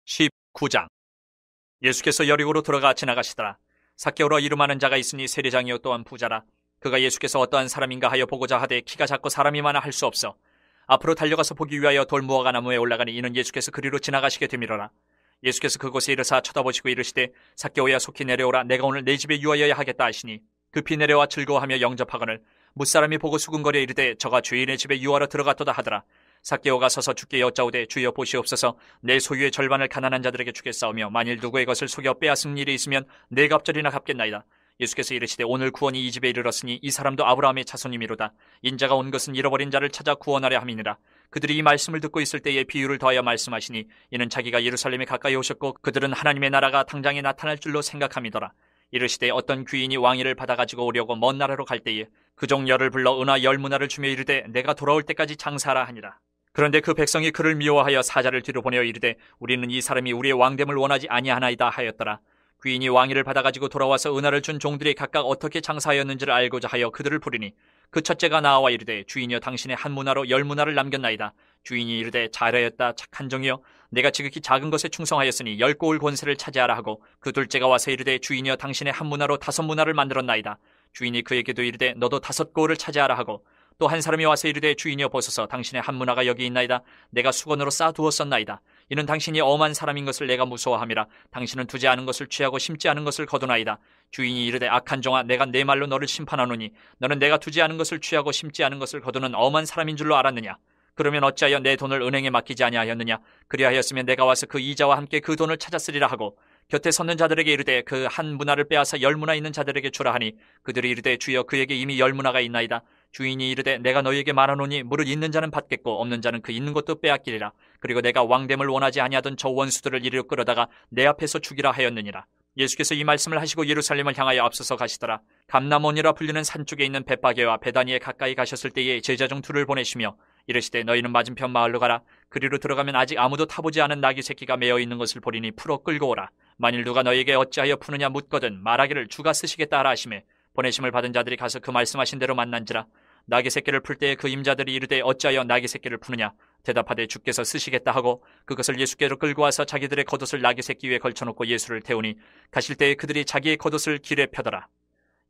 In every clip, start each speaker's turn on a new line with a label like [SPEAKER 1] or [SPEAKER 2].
[SPEAKER 1] 19장. 예수께서 여리고로 들어가 지나가시더라. 삭개오라 이름하는 자가 있으니 세리장이요 또한 부자라. 그가 예수께서 어떠한 사람인가 하여 보고자 하되 키가 작고 사람이 많아 할 수 없어 앞으로 달려가서 보기 위하여 돌무화과 나무에 올라가니 이는 예수께서 그리로 지나가시게 되밀어라. 예수께서 그곳에 이르사 쳐다보시고 이르시되 삭개오야 속히 내려오라. 내가 오늘 내 집에 유하여야 하겠다 하시니 급히 내려와 즐거워하며 영접하거늘 무사람이 보고 수군거려 이르되 저가 주인의 집에 유하러 들어갔도다 하더라. 삭개오가 서서 주께 여짜오되 주여 보시옵소서 내 소유의 절반을 가난한 자들에게 주겠사오며 만일 누구의 것을 속여 빼앗은 일이 있으면 네 갑절이나 갚겠나이다. 예수께서 이르시되 오늘 구원이 이 집에 이르렀으니 이 사람도 아브라함의 자손이미로다. 인자가 온 것은 잃어버린 자를 찾아 구원하려 함이니라. 그들이 이 말씀을 듣고 있을 때에 비유를 더하여 말씀하시니 이는 자기가 예루살렘에 가까이 오셨고 그들은 하나님의 나라가 당장에 나타날 줄로 생각함이더라. 이르시되 어떤 귀인이 왕위를 받아가지고 오려고 먼 나라로 갈 때에 그 종 열을 불러 은화 10문화를 주며 이르되 내가 돌아올 때까지 장사하라 하니라. 그런데 그 백성이 그를 미워하여 사자를 뒤로 보내어 이르되 우리는 이 사람이 우리의 왕됨을 원하지 아니하나이다 하였더라. 귀인이 왕위를 받아가지고 돌아와서 은화를 준 종들이 각각 어떻게 장사하였는지를 알고자 하여 그들을 부리니 그 첫째가 나와 이르되 주인이여 당신의 한 문화로 10문화를 남겼나이다. 주인이 이르되 잘하였다 착한 종이여 내가 지극히 작은 것에 충성하였으니 10고을 권세를 차지하라 하고 그 둘째가 와서 이르되 주인이여 당신의 한 문화로 5문화를 만들었나이다. 주인이 그에게도 이르되 너도 5고을을 차지하라 하고 또 한 사람이 와서 이르되 주인이여 보소서 당신의 한 문화가 여기 있나이다. 내가 수건으로 쌓아두었었나이다. 이는 당신이 엄한 사람인 것을 내가 무서워함이라. 당신은 두지 않은 것을 취하고 심지 않은 것을 거두나이다. 주인이 이르되 악한 종아 내가 내 말로 너를 심판하노니 너는 내가 두지 않은 것을 취하고 심지 않은 것을 거두는 엄한 사람인 줄로 알았느냐. 그러면 어찌하여 내 돈을 은행에 맡기지 아니하였느냐. 그리하였으면 내가 와서 그 이자와 함께 그 돈을 찾았으리라 하고 곁에 섰는 자들에게 이르되 그 한 문화를 빼앗아 10문화 있는 자들에게 주라 하니 그들이 이르되 주여 그에게 이미 10문화가 있나이다. 주인이 이르되 내가 너희에게 말하노니 무릇 있는 자는 받겠고 없는 자는 그 있는 것도 빼앗기리라. 그리고 내가 왕됨을 원하지 아니하던 저 원수들을 이리로 끌어다가 내 앞에서 죽이라 하였느니라. 예수께서 이 말씀을 하시고 예루살렘을 향하여 앞서서 가시더라. 감람원이라 불리는 산 쪽에 있는 벳바게와 베다니에 가까이 가셨을 때에 제자 중 둘을 보내시며 이르시되 너희는 맞은편 마을로 가라. 그리로 들어가면 아직 아무도 타보지 않은 나귀 새끼가 메어 있는 것을 보리니 풀어 끌고 오라. 만일 누가 너희에게 어찌하여 푸느냐 묻거든 말하기를 주가 쓰시겠다 하라 하시매 보내심을 받은 자들이 가서 그 말씀하신 대로 만난지라. 나귀 새끼를 풀 때에 그 임자들이 이르되 어찌하여 나귀 새끼를 푸느냐. 대답하되 주께서 쓰시겠다 하고 그것을 예수께로 끌고 와서 자기들의 겉옷을 나귀 새끼 위에 걸쳐놓고 예수를 태우니 가실 때에 그들이 자기의 겉옷을 길에 펴더라.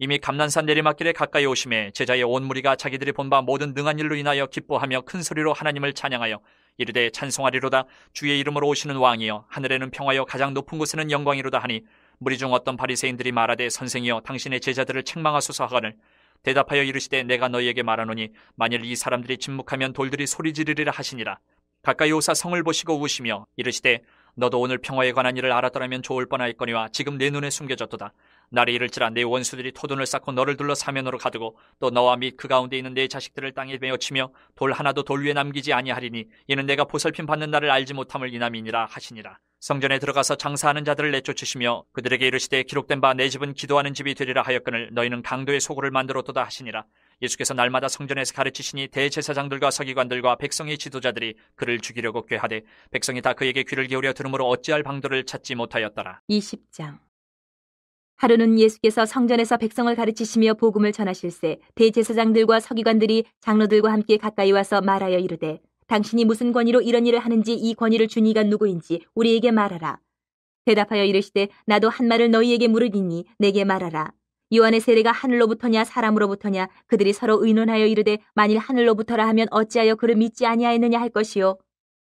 [SPEAKER 1] 이미 감난산 내리막길에 가까이 오심에 제자의 온 무리가 자기들이 본 바 모든 능한 일로 인하여 기뻐하며 큰 소리로 하나님을 찬양하여 이르되 찬송하리로다. 주의 이름으로 오시는 왕이여 하늘에는 평화여 가장 높은 곳에는 영광이로다 하니 무리 중 어떤 바리새인들이 말하되 선생이여 당신의 제자들을 책망하소서 하거늘 대답하여 이르시되 내가 너희에게 말하노니 만일 이 사람들이 침묵하면 돌들이 소리 지르리라 하시니라. 가까이 오사 성을 보시고 우시며 이르시되 너도 오늘 평화에 관한 일을 알았더라면 좋을 뻔하였거니와 지금 내 눈에 숨겨졌도다. 날이 이를지라 내 원수들이 토돈을 쌓고 너를 둘러 사면으로 가두고 또 너와 및 그 가운데 있는 내 자식들을 땅에 메어치며 돌 하나도 돌 위에 남기지 아니하리니 이는 내가 보살핌 받는 날을 알지 못함을 인함이니라 하시니라. 성전에 들어가서 장사하는 자들을 내쫓으시며 그들에게 이르시되 기록된 바 내 집은 기도하는 집이 되리라 하였거늘 너희는 강도의 소굴을 만들었도다 하시니라. 예수께서 날마다 성전에서 가르치시니 대제사장들과 서기관들과 백성의 지도자들이 그를 죽이려고 꾀하되 백성이 다 그에게 귀를 기울여 들으므로 어찌할 방도를 찾지 못하였더라.
[SPEAKER 2] 20장. 하루는 예수께서 성전에서 백성을 가르치시며 복음을 전하실새 대제사장들과 서기관들이 장로들과 함께 가까이 와서 말하여 이르되 당신이 무슨 권위로 이런 일을 하는지 이 권위를 준 이가 누구인지 우리에게 말하라. 대답하여 이르시되 나도 한 말을 너희에게 물으리니 내게 말하라. 요한의 세례가 하늘로부터냐 사람으로부터냐. 그들이 서로 의논하여 이르되 만일 하늘로부터라 하면 어찌하여 그를 믿지 아니하였느냐 할 것이요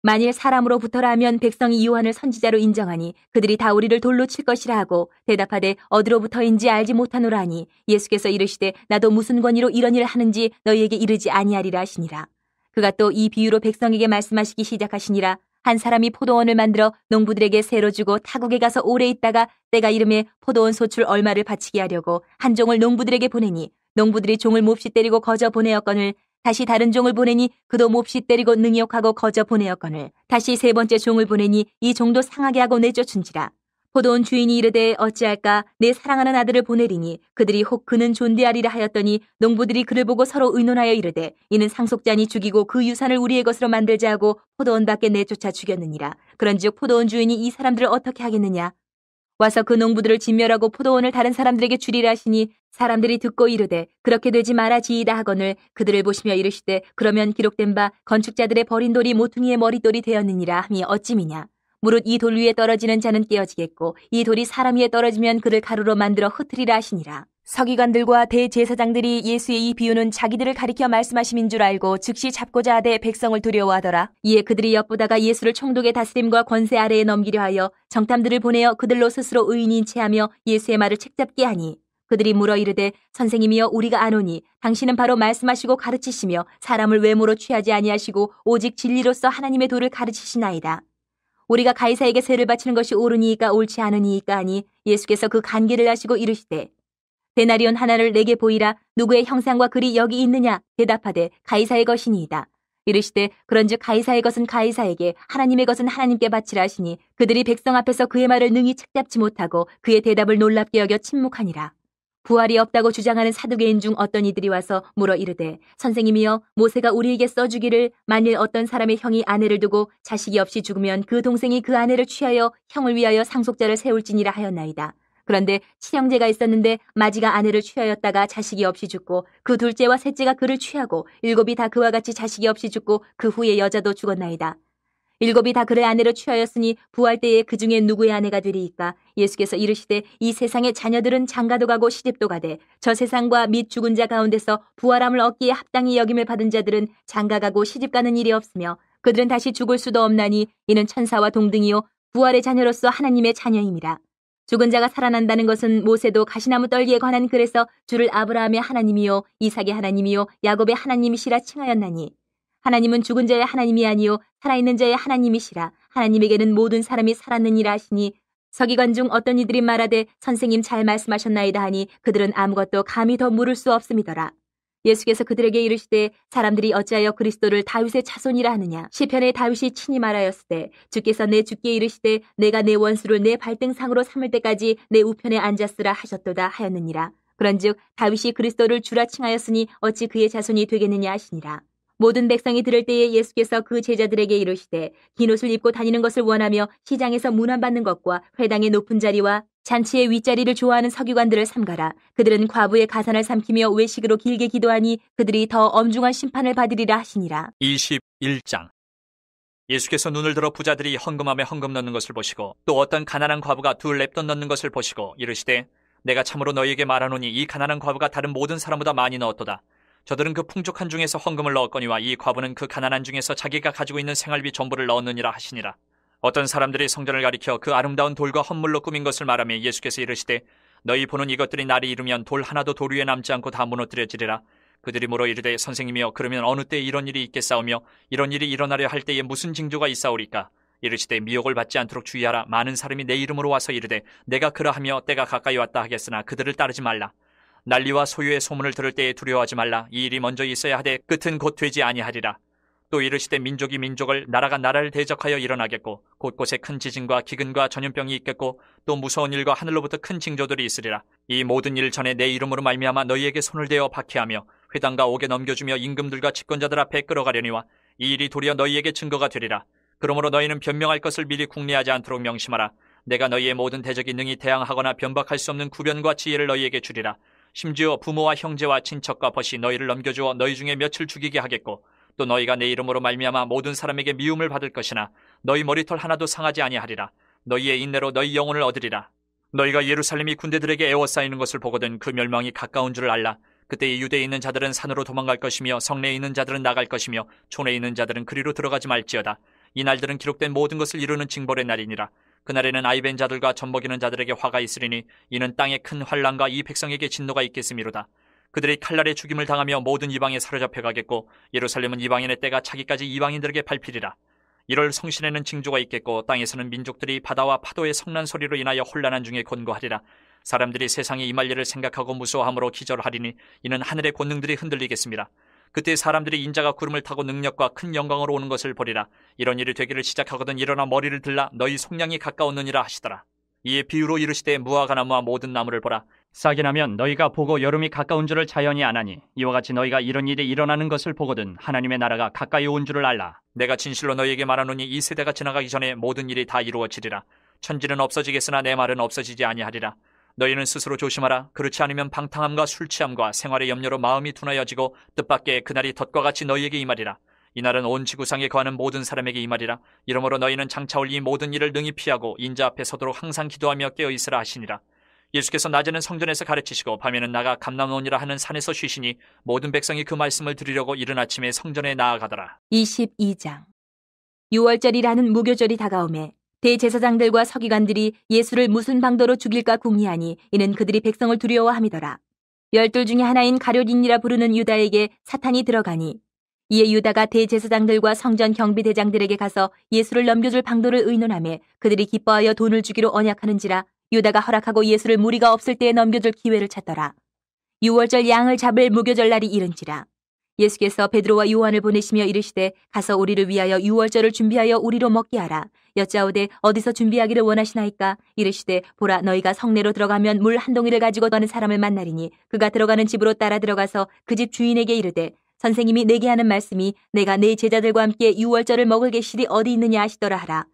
[SPEAKER 2] 만일 사람으로부터라 하면 백성이 요한을 선지자로 인정하니 그들이 다 우리를 돌로 칠 것이라 하고 대답하되 어디로부터인지 알지 못하노라 하니 예수께서 이르시되 나도 무슨 권위로 이런 일을 하는지 너희에게 이르지 아니하리라 하시니라. 그가 또 이 비유로 백성에게 말씀하시기 시작하시니라. 한 사람이 포도원을 만들어 농부들에게 세로 주고 타국에 가서 오래 있다가 때가 이름에 포도원 소출 얼마를 바치게 하려고 한 종을 농부들에게 보내니 농부들이 종을 몹시 때리고 거저 보내었거늘 다시 다른 종을 보내니 그도 몹시 때리고 능욕하고 거저 보내었거늘 다시 세 번째 종을 보내니 이 종도 상하게 하고 내쫓은지라. 포도원 주인이 이르되 어찌할까 내 사랑하는 아들을 보내리니 그들이 혹 그는 존대하리라 하였더니 농부들이 그를 보고 서로 의논하여 이르되 이는 상속자니 죽이고 그 유산을 우리의 것으로 만들자 하고 포도원 밖에 내쫓아 죽였느니라. 그런즉 포도원 주인이 이 사람들을 어떻게 하겠느냐. 와서 그 농부들을 진멸하고 포도원을 다른 사람들에게 주리라 하시니 사람들이 듣고 이르되 그렇게 되지 말아지이다 하거늘 그들을 보시며 이르시되 그러면 기록된 바 건축자들의 버린 돌이 모퉁이의 머릿돌이 되었느니라 함이 어찌미냐. 무릇 이 돌 위에 떨어지는 자는 깨어지겠고 이 돌이 사람 위에 떨어지면 그를 가루로 만들어 흩으리라 하시니라. 서기관들과 대제사장들이 예수의 이 비유는 자기들을 가리켜 말씀하심인 줄 알고 즉시 잡고자 하되 백성을 두려워하더라. 이에 그들이 엿보다가 예수를 총독의 다스림과 권세 아래에 넘기려 하여 정탐들을 보내어 그들로 스스로 의인인 체하며 예수의 말을 책잡게 하니 그들이 물어 이르되 선생님이여 우리가 아노니 당신은 바로 말씀하시고 가르치시며 사람을 외모로 취하지 아니하시고 오직 진리로서 하나님의 도를 가르치시나이다. 우리가 가이사에게 세를 바치는 것이 옳으니이까 옳지 않으니이까 하니 예수께서 그 간계를 하시고 이르시되 데나리온 하나를 내게 보이라. 누구의 형상과 글이 여기 있느냐? 대답하되 가이사의 것이니이다. 이르시되 그런즉 가이사의 것은 가이사에게 하나님의 것은 하나님께 바치라 하시니 그들이 백성 앞에서 그의 말을 능히 책잡지 못하고 그의 대답을 놀랍게 여겨 침묵하니라. 부활이 없다고 주장하는 사두개인 중 어떤 이들이 와서 물어 이르되 선생님이여 모세가 우리에게 써주기를 만일 어떤 사람의 형이 아내를 두고 자식이 없이 죽으면 그 동생이 그 아내를 취하여 형을 위하여 상속자를 세울지니라 하였나이다. 그런데 친형제가 있었는데 마지가 아내를 취하였다가 자식이 없이 죽고 그 둘째와 셋째가 그를 취하고 일곱이 다 그와 같이 자식이 없이 죽고 그 후에 여자도 죽었나이다. 일곱이 다 그의 아내를 취하였으니 부활 때에 그 중에 누구의 아내가 되리이까? 예수께서 이르시되 이 세상의 자녀들은 장가도 가고 시집도 가되 저 세상과 및 죽은 자 가운데서 부활함을 얻기에 합당히 여김을 받은 자들은 장가가고 시집가는 일이 없으며 그들은 다시 죽을 수도 없나니 이는 천사와 동등이요 부활의 자녀로서 하나님의 자녀임이라. 죽은 자가 살아난다는 것은 모세도 가시나무 떨기에 관한 글에서 주를 아브라함의 하나님이요 이삭의 하나님이요 야곱의 하나님이시라 칭하였나니 하나님은 죽은 자의 하나님이 아니요 살아있는 자의 하나님이시라. 하나님에게는 모든 사람이 살았느니라 하시니 서기관 중 어떤 이들이 말하되 선생님 잘 말씀하셨나이다 하니 그들은 아무것도 감히 더 물을 수 없음이더라. 예수께서 그들에게 이르시되 사람들이 어찌하여 그리스도를 다윗의 자손이라 하느냐? 시편에 다윗이 친히 말하였으되 주께서 내 주께 이르시되 내가 내 원수를 내 발등상으로 삼을 때까지 내 우편에 앉았으라 하셨도다 하였느니라. 그런즉 다윗이 그리스도를 주라 칭하였으니 어찌 그의 자손이 되겠느냐 하시니라. 모든 백성이 들을 때에 예수께서 그 제자들에게 이르시되 긴 옷을 입고 다니는 것을 원하며 시장에서 문안받는 것과 회당의 높은 자리와 잔치의 윗자리를 좋아하는 서기관들을 삼가라. 그들은 과부의 가산을 삼키며 외식으로 길게 기도하니 그들이 더 엄중한 심판을 받으리라 하시니라.
[SPEAKER 1] 21장. 예수께서 눈을 들어 부자들이 헌금함에 헌금 넣는 것을 보시고 또 어떤 가난한 과부가 둘 랩돈 넣는 것을 보시고 이르시되 내가 참으로 너희에게 말하노니 이 가난한 과부가 다른 모든 사람보다 많이 넣었도다. 저들은 그 풍족한 중에서 헌금을 넣었거니와 이 과부는 그 가난한 중에서 자기가 가지고 있는 생활비 전부를 넣었느니라 하시니라. 어떤 사람들이 성전을 가리켜 그 아름다운 돌과 헌물로 꾸민 것을 말하며 예수께서 이르시되 너희 보는 이것들이 날이 이르면 돌 하나도 돌 위에 남지 않고 다 무너뜨려지리라. 그들이 물어 이르되 선생님이여 그러면 어느 때에 이런 일이 있겠사오며 이런 일이 일어나려 할 때에 무슨 징조가 있사오리까? 이르시되 미혹을 받지 않도록 주의하라. 많은 사람이 내 이름으로 와서 이르되 내가 그러하며 때가 가까이 왔다 하겠으나 그들을 따르지 말라. 난리와 소유의 소문을 들을 때에 두려워하지 말라. 이 일이 먼저 있어야 하되 끝은 곧 되지 아니하리라. 또 이르시되 민족이 민족을 나라가 나라를 대적하여 일어나겠고 곳곳에 큰 지진과 기근과 전염병이 있겠고 또 무서운 일과 하늘로부터 큰 징조들이 있으리라. 이 모든 일 전에 내 이름으로 말미암아 너희에게 손을 대어 박해하며 회당과 옥에 넘겨주며 임금들과 집권자들 앞에 끌어가려니와 이 일이 도리어 너희에게 증거가 되리라. 그러므로 너희는 변명할 것을 미리 궁리하지 않도록 명심하라. 내가 너희의 모든 대적이 능히 대항하거나 변박할 수 없는 구변과 지혜를 너희에게 주리라. 심지어 부모와 형제와 친척과 벗이 너희를 넘겨주어 너희 중에 며칠 죽이게 하겠고 또 너희가 내 이름으로 말미암아 모든 사람에게 미움을 받을 것이나 너희 머리털 하나도 상하지 아니하리라. 너희의 인내로 너희 영혼을 얻으리라. 너희가 예루살렘이 군대들에게 에워싸이는 것을 보거든 그 멸망이 가까운 줄을 알라. 그때 유대에 있는 자들은 산으로 도망갈 것이며 성내에 있는 자들은 나갈 것이며 촌에 있는 자들은 그리로 들어가지 말지어다. 이 날들은 기록된 모든 것을 이루는 징벌의 날이니라. 그날에는 아이벤 자들과 젖먹이는 자들에게 화가 있으리니 이는 땅에 큰 환난과 이 백성에게 진노가 있겠음이로다. 그들이 칼날에 죽임을 당하며 모든 이방에 사로잡혀 가겠고 예루살렘은 이방인의 때가 차기까지 이방인들에게 밟히리라. 이럴 성신에는 징조가 있겠고 땅에서는 민족들이 바다와 파도의 성난 소리로 인하여 혼란한 중에 곤고하리라. 사람들이 세상에 임할 일을 생각하고 무서워함으로 기절하리니 이는 하늘의 권능들이 흔들리겠습니다. 그때 사람들이 인자가 구름을 타고 능력과 큰 영광으로 오는 것을 보리라. 이런 일이 되기를 시작하거든 일어나 머리를 들라 너희 속량이 가까웠느니라 하시더라. 이에 비유로 이르시되 무화과 나무와 모든 나무를 보라. 싹이 나면 너희가 보고 여름이 가까운 줄을 자연히 아나니 이와 같이 너희가 이런 일이 일어나는 것을 보거든 하나님의 나라가 가까이 온 줄을 알라. 내가 진실로 너희에게 말하노니 이 세대가 지나가기 전에 모든 일이 다 이루어지리라. 천지는 없어지겠으나 내 말은 없어지지 아니하리라. 너희는 스스로 조심하라. 그렇지 않으면 방탕함과 술취함과 생활의 염려로 마음이 둔하여지고 뜻밖의 그날이 덫과 같이 너희에게 임하리라. 이날은 온 지구상에 거하는 모든 사람에게 이 말이라. 이러므로 너희는 장차 올 이 모든 일을 능히 피하고 인자 앞에 서도록 항상 기도하며 깨어 있으라 하시니라. 예수께서 낮에는 성전에서 가르치시고 밤에는 나가 감람원이라 하는 산에서 쉬시니 모든 백성이 그 말씀을 들으려고 이른 아침에 성전에 나아가더라.
[SPEAKER 2] 22장. 유월절이라는 무교절이 다가오매 대제사장들과 서기관들이 예수를 무슨 방도로 죽일까 궁리하니 이는 그들이 백성을 두려워함이더라. 12 중에 하나인 가룟인이라 부르는 유다에게 사탄이 들어가니 이에 유다가 대제사장들과 성전 경비대장들에게 가서 예수를 넘겨줄 방도를 의논하며 그들이 기뻐하여 돈을 주기로 언약하는지라. 유다가 허락하고 예수를 무리가 없을 때에 넘겨줄 기회를 찾더라. 유월절 양을 잡을 무교절 날이 이른지라. 예수께서 베드로와 요한을 보내시며 이르시되 가서 우리를 위하여 유월절을 준비하여 우리로 먹게 하라. 여짜오되 어디서 준비하기를 원하시나이까? 이르시되 보라, 너희가 성내로 들어가면 물 한 동이를 가지고 가는 사람을 만나리니 그가 들어가는 집으로 따라 들어가서 그 집 주인에게 이르되 선생님이 내게 하는 말씀이 내가 내 제자들과 함께 유월절을 먹을 계실이 어디 있느냐 하시더라 하라.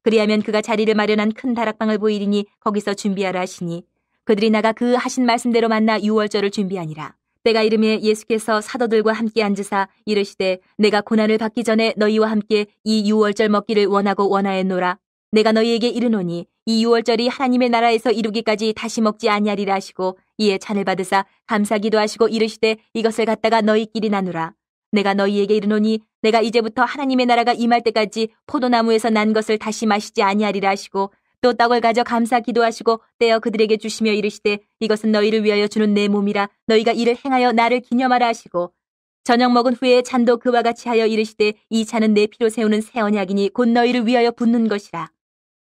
[SPEAKER 2] 그리하면 그가 자리를 마련한 큰 다락방을 보이리니 거기서 준비하라 하시니 그들이 나가 그 하신 말씀대로 만나 유월절을 준비하니라. 때가 이르매 예수께서 사도들과 함께 앉으사 이르시되 내가 고난을 받기 전에 너희와 함께 이 유월절 먹기를 원하고 원하였노라. 내가 너희에게 이르노니 이 유월절이 하나님의 나라에서 이루기까지 다시 먹지 아니하리라 하시고 이에 잔을 받으사 감사기도 하시고 이르시되 이것을 갖다가 너희끼리 나누라. 내가 너희에게 이르노니 내가 이제부터 하나님의 나라가 임할 때까지 포도나무에서 난 것을 다시 마시지 아니하리라 하시고 또 떡을 가져 감사 기도하시고 떼어 그들에게 주시며 이르시되 이것은 너희를 위하여 주는 내 몸이라. 너희가 이를 행하여 나를 기념하라 하시고 저녁 먹은 후에 잔도 그와 같이 하여 이르시되 이 잔은 내 피로 세우는 새 언약이니 곧 너희를 위하여 붓는 것이라.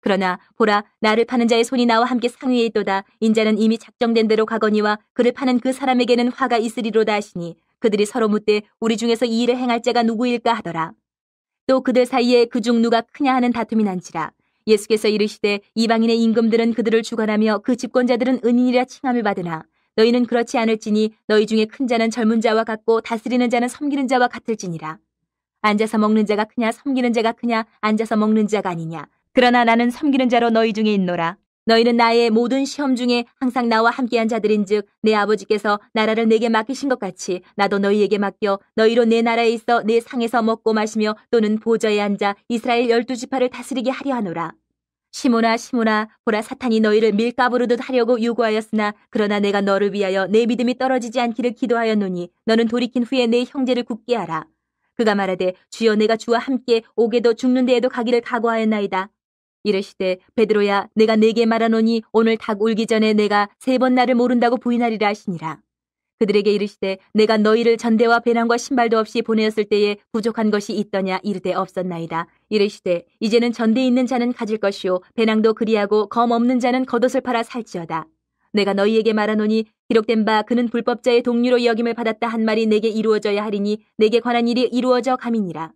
[SPEAKER 2] 그러나 보라, 나를 파는 자의 손이 나와 함께 상위에 있도다. 인자는 이미 작정된 대로 가거니와 그를 파는 그 사람에게는 화가 있으리로다 하시니 그들이 서로 묻되 우리 중에서 이 일을 행할 자가 누구일까 하더라. 또 그들 사이에 그중 누가 크냐 하는 다툼이 난지라. 예수께서 이르시되 이방인의 임금들은 그들을 주관하며 그 집권자들은 은인이라 칭함을 받으나 너희는 그렇지 않을지니 너희 중에 큰 자는 젊은 자와 같고 다스리는 자는 섬기는 자와 같을지니라. 앉아서 먹는 자가 크냐 섬기는 자가 크냐? 앉아서 먹는 자가 아니냐. 그러나 나는 섬기는 자로 너희 중에 있노라. 너희는 나의 모든 시험 중에 항상 나와 함께한 자들인즉 내 아버지께서 나라를 내게 맡기신 것 같이 나도 너희에게 맡겨 너희로 내 나라에 있어 내 상에서 먹고 마시며 또는 보좌에 앉아 이스라엘 12지파를 다스리게 하려 하노라. 시몬아 시몬아, 보라, 사탄이 너희를 밀가부르듯 하려고 요구하였으나 그러나 내가 너를 위하여 내 믿음이 떨어지지 않기를 기도하였노니 너는 돌이킨 후에 내 형제를 굳게 하라. 그가 말하되 주여, 내가 주와 함께 오게도 죽는 데에도 가기를 각오하였나이다. 이르시되 베드로야, 내가 네게 말하노니 오늘 닭 울기 전에 내가 3번 나를 모른다고 부인하리라 하시니라. 그들에게 이르시되 내가 너희를 전대와 배낭과 신발도 없이 보내었을 때에 부족한 것이 있더냐? 이르되 없었나이다. 이르시되 이제는 전대 있는 자는 가질 것이요 배낭도 그리하고 검 없는 자는 겉옷을 팔아 살지어다. 내가 너희에게 말하노니 기록된 바 그는 불법자의 동류로 여김을 받았다 한 말이 내게 이루어져야 하리니 내게 관한 일이 이루어져 감이니라.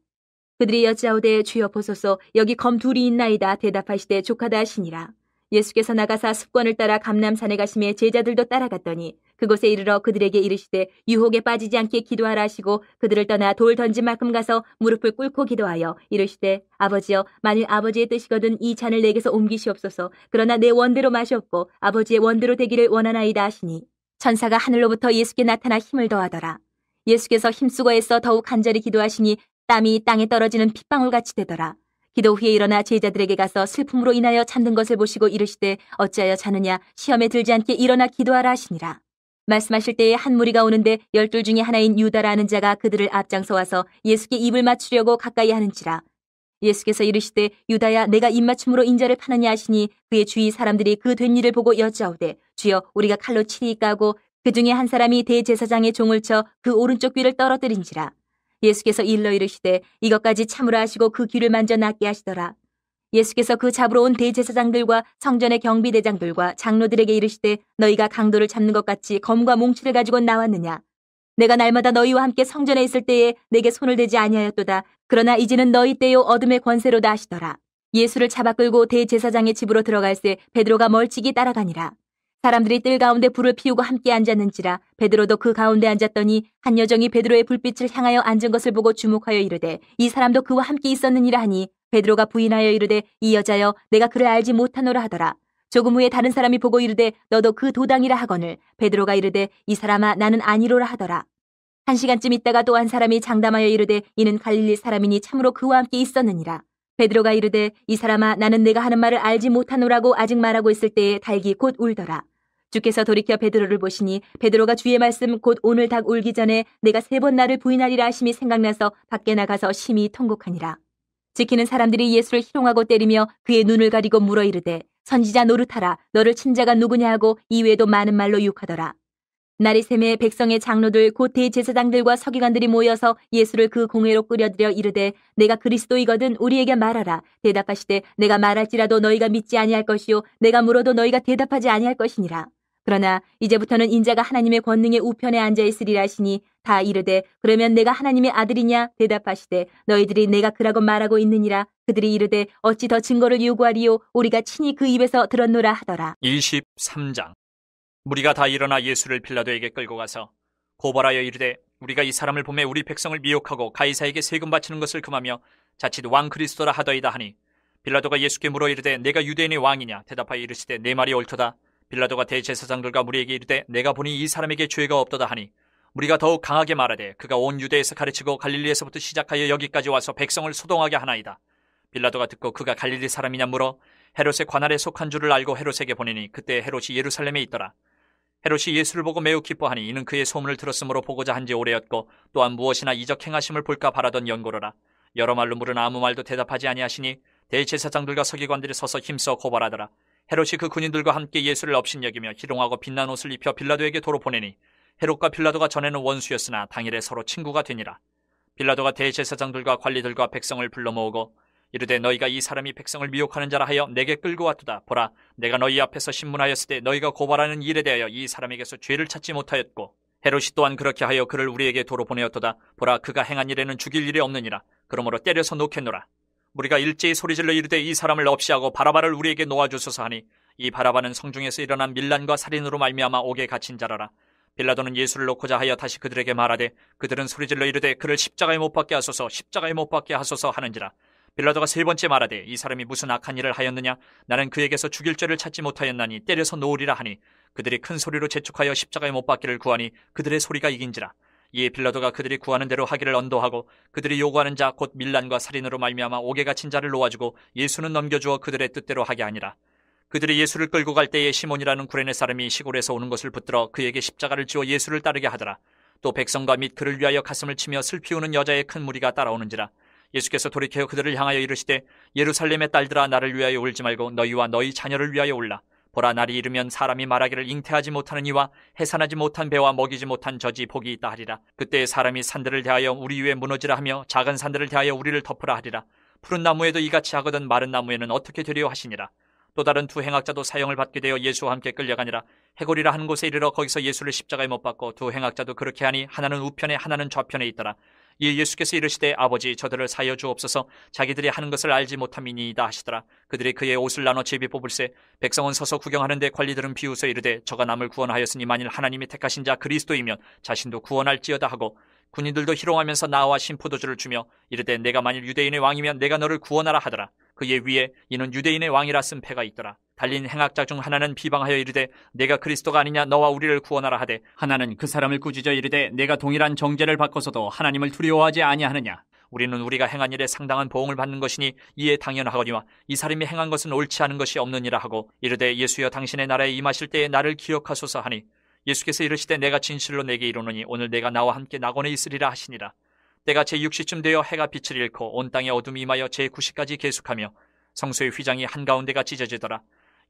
[SPEAKER 2] 그들이 여짜오되 주여 보소서, 여기 검 2이 있나이다. 대답하시되 족하다 하시니라. 예수께서 나가사 습관을 따라 감람산에 가시매 제자들도 따라갔더니 그곳에 이르러 그들에게 이르시되 유혹에 빠지지 않게 기도하라 하시고 그들을 떠나 돌 던진 만큼 가서 무릎을 꿇고 기도하여 이르시되 아버지여, 만일 아버지의 뜻이거든 이 잔을 내게서 옮기시옵소서. 그러나 내 원대로 마시옵고 아버지의 원대로 되기를 원하나이다 하시니 천사가 하늘로부터 예수께 나타나 힘을 더하더라. 예수께서 힘쓰고 애써 더욱 간절히 기도하시니 땀이 땅에 떨어지는 핏방울같이 되더라. 기도 후에 일어나 제자들에게 가서 슬픔으로 인하여 잠든 것을 보시고 이르시되 어찌하여 자느냐? 시험에 들지 않게 일어나 기도하라 하시니라. 말씀하실 때에 한 무리가 오는데 12 중에 하나인 유다라는 자가 그들을 앞장서 와서 예수께 입을 맞추려고 가까이 하는지라. 예수께서 이르시되 유다야, 내가 입맞춤으로 인자를 파느냐 하시니 그의 주위 사람들이 그 된 일을 보고 여짜오되 주여, 우리가 칼로 치리이까 하고 그 중에 한 사람이 대제사장의 종을 쳐 그 오른쪽 귀를 떨어뜨린지라. 예수께서 일러 이르시되 이것까지 참으라 하시고 그 귀를 만져 낫게 하시더라. 예수께서 그 잡으러 온 대제사장들과 성전의 경비대장들과 장로들에게 이르시되 너희가 강도를 잡는 것 같이 검과 몽치를 가지고 나왔느냐? 내가 날마다 너희와 함께 성전에 있을 때에 내게 손을 대지 아니하였도다. 그러나 이제는 너희 때요 어둠의 권세로다 하시더라. 예수를 잡아 끌고 대제사장의 집으로 들어갈새 베드로가 멀찍이 따라가니라. 사람들이 뜰 가운데 불을 피우고 함께 앉았는지라. 베드로도 그 가운데 앉았더니 한 여정이 베드로의 불빛을 향하여 앉은 것을 보고 주목하여 이르되 이 사람도 그와 함께 있었느니라 하니 베드로가 부인하여 이르되 이 여자여, 내가 그를 알지 못하노라 하더라. 조금 후에 다른 사람이 보고 이르되 너도 그 도당이라 하거늘 베드로가 이르되 이 사람아, 나는 아니로라 하더라. 1시간쯤 있다가 또 한 사람이 장담하여 이르되 이는 갈릴리 사람이니 참으로 그와 함께 있었느니라. 베드로가 이르되 이 사람아 나는 내가 하는 말을 알지 못하노라고 아직 말하고 있을 때에 닭이 곧 울더라. 주께서 돌이켜 베드로를 보시니 베드로가 주의 말씀 곧 오늘 닭 울기 전에 내가 3번 나를 부인하리라 하심이 생각나서 밖에 나가서 심히 통곡하니라. 지키는 사람들이 예수를 희롱하고 때리며 그의 눈을 가리고 물어 이르되 선지자 노릇하라 너를 친 자가 누구냐 하고 이외에도 많은 말로 유혹하더라. 날이 새매 백성의 장로들 곧 대제사장들과 서기관들이 모여서 예수를 그 공회로 끌어들여 이르되 내가 그리스도이거든 우리에게 말하라. 대답하시되 내가 말할지라도 너희가 믿지 아니할 것이요 내가 물어도 너희가 대답하지 아니할 것이니라. 그러나 이제부터는 인자가 하나님의 권능의 우편에 앉아 있으리라 하시니 다 이르되 그러면 내가 하나님의 아들이냐 대답하시되 너희들이 내가 그라고 말하고 있느니라. 그들이 이르되 어찌 더 증거를 요구하리요 우리가 친히 그 입에서 들었노라 하더라.
[SPEAKER 1] 23장. 무리가 다 일어나 예수를 빌라도에게 끌고 가서 고발하여 이르되 우리가 이 사람을 보매 우리 백성을 미혹하고 가이사에게 세금 바치는 것을 금하며 자칫 왕 그리스도라 하더이다 하니 빌라도가 예수께 물어 이르되 내가 유대인의 왕이냐 대답하여 이르시되 내 말이 옳도다. 빌라도가 대제사장들과 무리에게 이르되 내가 보니 이 사람에게 죄가 없도다 하니 무리가 더욱 강하게 말하되 그가 온 유대에서 가르치고 갈릴리에서부터 시작하여 여기까지 와서 백성을 소동하게 하나이다. 빌라도가 듣고 그가 갈릴리 사람이냐 물어 헤롯의 관할에 속한 줄을 알고 헤롯에게 보내니 그때 헤롯이 예루살렘에 있더라. 헤롯이 예수를 보고 매우 기뻐하니 이는 그의 소문을 들었으므로 보고자 한지 오래였고 또한 무엇이나 이적 행하심을 볼까 바라던 연고로라. 여러 말로 물으나 아무 말도 대답하지 아니하시니 대제사장들과 서기관들이 서서 힘써 고발하더라. 헤롯이 그 군인들과 함께 예수를 업신여기며 희롱하고 빛난 옷을 입혀 빌라도에게 도로 보내니 헤롯과 빌라도가 전에는 원수였으나 당일에 서로 친구가 되니라. 빌라도가 대제사장들과 관리들과 백성을 불러 모으고 이르되 너희가 이 사람이 백성을 미혹하는 자라 하여 내게 끌고 왔도다. 보라 내가 너희 앞에서 신문하였을 때 너희가 고발하는 일에 대하여 이 사람에게서 죄를 찾지 못하였고 헤롯이 또한 그렇게 하여 그를 우리에게 도로 보내었도다. 보라 그가 행한 일에는 죽일 일이 없느니라. 그러므로 때려서 놓겠노라. 우리가 일제히 소리질러 이르되 이 사람을 없이하고 바라바를 우리에게 놓아주소서 하니 이 바라바는 성중에서 일어난 밀란과 살인으로 말미암아 옥에 갇힌 자라라. 빌라도는 예수를 놓고자 하여 다시 그들에게 말하되 그들은 소리질러 이르되 그를 십자가에 못 박게 하소서 십자가에 못 박게 하소서 하는지라. 빌라도가 3번째 말하되 이 사람이 무슨 악한 일을 하였느냐 나는 그에게서 죽일 죄를 찾지 못하였나니 때려서 놓으리라 하니 그들이 큰 소리로 재촉하여 십자가에 못 박기를 구하니 그들의 소리가 이긴지라. 이에 빌라도가 그들이 구하는 대로 하기를 언도하고 그들이 요구하는 자 곧 밀란과 살인으로 말미암아 옥에 갇힌 자를 놓아주고 예수는 넘겨주어 그들의 뜻대로 하게 하니라. 그들이 예수를 끌고 갈 때에 시몬이라는 구레네 사람이 시골에서 오는 것을 붙들어 그에게 십자가를 지어 예수를 따르게 하더라. 또 백성과 및 그를 위하여 가슴을 치며 슬피 우는 여자의 큰 무리가 따라오는지라. 예수께서 돌이켜 그들을 향하여 이르시되 예루살렘의 딸들아 나를 위하여 울지 말고 너희와 너희 자녀를 위하여 울라. 보라 날이 이르면 사람이 말하기를 잉태하지 못하는 이와 해산하지 못한 배와 먹이지 못한 젖이 복이 있다 하리라. 그때 사람이 산들을 대하여 우리 위에 무너지라 하며 작은 산들을 대하여 우리를 덮으라 하리라. 푸른 나무에도 이같이 하거든 마른 나무에는 어떻게 되리요 하시니라. 또 다른 두 행악자도 사형을 받게 되어 예수와 함께 끌려가니라. 해골이라 하는 곳에 이르러 거기서 예수를 십자가에 못 박고 두 행악자도 그렇게 하니 하나는 우편에 하나는 좌편에 있더라. 이에 예수께서 이르시되 아버지 저들을 사여 주옵소서 자기들이 하는 것을 알지 못함이니이다 하시더라. 그들이 그의 옷을 나눠 제비 뽑을세 백성은 서서 구경하는데 관리들은 비웃어 이르되 저가 남을 구원하였으니 만일 하나님이 택하신 자 그리스도이면 자신도 구원할지어다 하고 군인들도 희롱하면서 나와 신포도주를 주며 이르되 내가 만일 유대인의 왕이면 내가 너를 구원하라 하더라. 그의 위에 이는 유대인의 왕이라 쓴 패가 있더라. 달린 행악자 중 하나는 비방하여 이르되 내가 그리스도가 아니냐 너와 우리를 구원하라 하되 하나는 그 사람을 꾸짖어 이르되 내가 동일한 정죄를 받고서도 하나님을 두려워하지 아니하느냐. 우리는 우리가 행한 일에 상당한 보응을 받는 것이니 이에 당연하거니와 이 사람이 행한 것은 옳지 않은 것이 없느니라 하고 이르되 예수여 당신의 나라에 임하실 때에 나를 기억하소서 하니 예수께서 이르시되 내가 진실로 내게 이르노니 오늘 내가 나와 함께 낙원에 있으리라 하시니라. 때가 제6시쯤 되어 해가 빛을 잃고 온 땅에 어둠이 임하여 제9시까지 계속하며 성소의 휘장이 한가운데가 찢어지더라.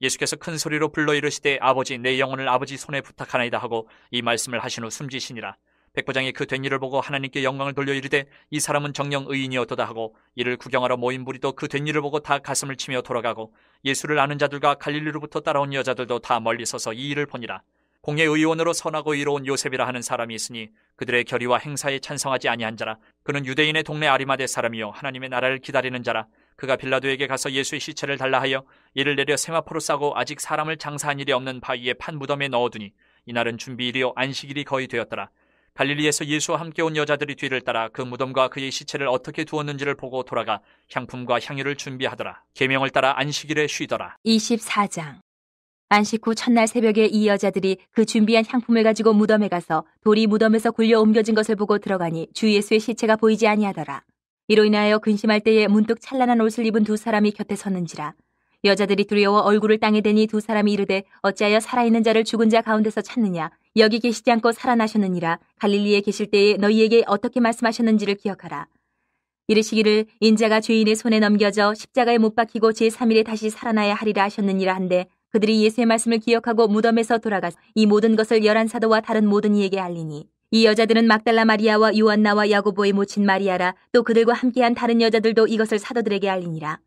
[SPEAKER 1] 예수께서 큰 소리로 불러 이르시되 아버지 내 영혼을 아버지 손에 부탁하나이다 하고 이 말씀을 하신 후 숨지시니라. 백부장이 그 된 일을 보고 하나님께 영광을 돌려 이르되 이 사람은 정녕 의인이었도다 하고 이를 구경하러 모인 무리도 그 된 일을 보고 다 가슴을 치며 돌아가고 예수를 아는 자들과 갈릴리로부터 따라온 여자들도 다 멀리 서서 이 일을 보니라. 공예 의원으로 선하고 의로운 요셉이라 하는 사람이 있으니 그들의 결의와 행사에 찬성하지 아니한 자라. 그는 유대인의 동네 아리마대 사람이요 하나님의 나라를 기다리는 자라. 그가 빌라도에게 가서 예수의 시체를 달라 하여 이를 내려 세마포로 싸고 아직 사람을 장사한 일이 없는 바위에 판 무덤에 넣어두니 이날은 준비일이요 안식일이 거의 되었더라. 갈릴리에서 예수와 함께 온 여자들이 뒤를 따라 그 무덤과 그의 시체를 어떻게 두었는지를 보고 돌아가 향품과 향유를 준비하더라. 계명을 따라 안식일에 쉬더라.
[SPEAKER 2] 24장 안식 후 첫날 새벽에 이 여자들이 그 준비한 향품을 가지고 무덤에 가서 돌이 무덤에서 굴려 옮겨진 것을 보고 들어가니 주 예수의 시체가 보이지 아니하더라. 이로 인하여 근심할 때에 문득 찬란한 옷을 입은 두 사람이 곁에 섰는지라. 여자들이 두려워 얼굴을 땅에 대니 두 사람이 이르되 어찌하여 살아있는 자를 죽은 자 가운데서 찾느냐. 여기 계시지 않고 살아나셨느니라. 갈릴리에 계실 때에 너희에게 어떻게 말씀하셨는지를 기억하라. 이르시기를 인자가 죄인의 손에 넘겨져 십자가에 못 박히고 제3일에 다시 살아나야 하리라 하셨느니라 한데 그들이 예수의 말씀을 기억하고 무덤에서 돌아가서 이 모든 것을 11사도와 다른 모든 이에게 알리니 이 여자들은 막달라 마리아와 요한나와 야고보의 모친 마리아라 또 그들과 함께한 다른 여자들도 이것을 사도들에게 알리니라.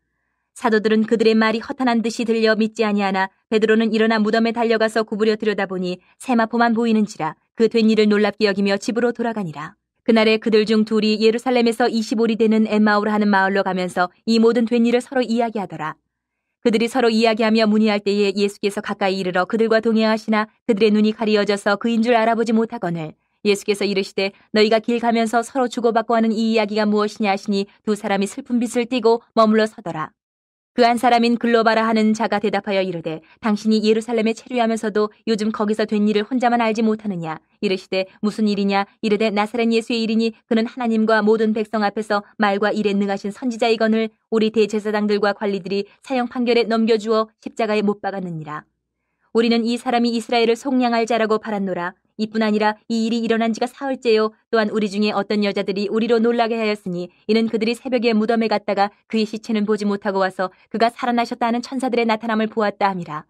[SPEAKER 2] 사도들은 그들의 말이 허탄한 듯이 들려 믿지 아니하나 베드로는 일어나 무덤에 달려가서 구부려 들여다보니 세마포만 보이는지라 그 된 일을 놀랍게 여기며 집으로 돌아가니라. 그날에 그들 중 둘이 예루살렘에서 25리 되는 엠마오라 하는 마을로 가면서 이 모든 된 일을 서로 이야기하더라. 그들이 서로 이야기하며 문의할 때에 예수께서 가까이 이르러 그들과 동행하시나 그들의 눈이 가리어져서 그인 줄 알아보지 못하거늘 예수께서 이르시되 너희가 길 가면서 서로 주고받고 하는 이 이야기가 무엇이냐 하시니 두 사람이 슬픈 빛을 띠고 머물러 서더라. 그 한 사람인 글로바라 하는 자가 대답하여 이르되 당신이 예루살렘에 체류하면서도 요즘 거기서 된 일을 혼자만 알지 못하느냐. 이르시되 무슨 일이냐. 이르되 나사렛 예수의 일이니 그는 하나님과 모든 백성 앞에서 말과 일에 능하신 선지자이거늘 우리 대제사장들과 관리들이 사형 판결에 넘겨주어 십자가에 못 박았느니라. 우리는 이 사람이 이스라엘을 속량할 자라고 바랐노라. 이뿐 아니라 이 일이 일어난 지가 사흘째요. 또한 우리 중에 어떤 여자들이 우리로 놀라게 하였으니 이는 그들이 새벽에 무덤에 갔다가 그의 시체는 보지 못하고 와서 그가 살아나셨다 하는 천사들의 나타남을 보았다 함이라.